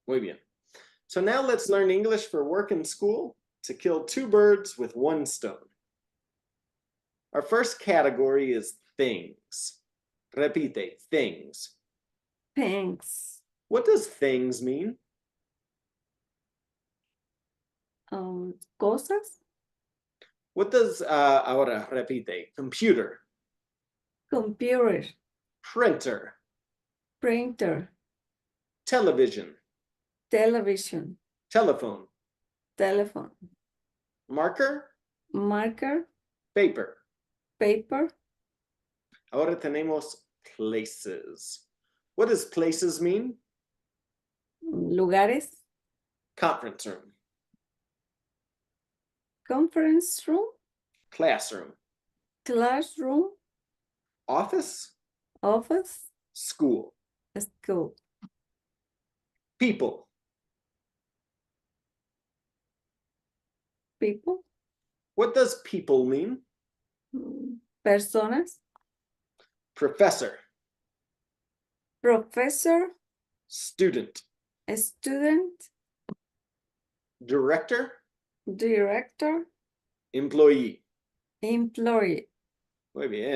Muy bien. So now let's learn English for work and school to kill two birds with one stone. Our first category is things. Repite, things. Thanks. What does things mean? Cosas. What does, ahora repite, computer, Computer. printer, Printer. television, Television. telephone, Telephone. marker, Marker. paper. Paper. Ahora tenemos places. What does places mean? Lugares. Conference room, Conference room. classroom, Classroom. office, Office. school. School. People. People. What does people mean? Personas. Professor, Professor. student, Student. director, Director. employee. Employee. Muy bien.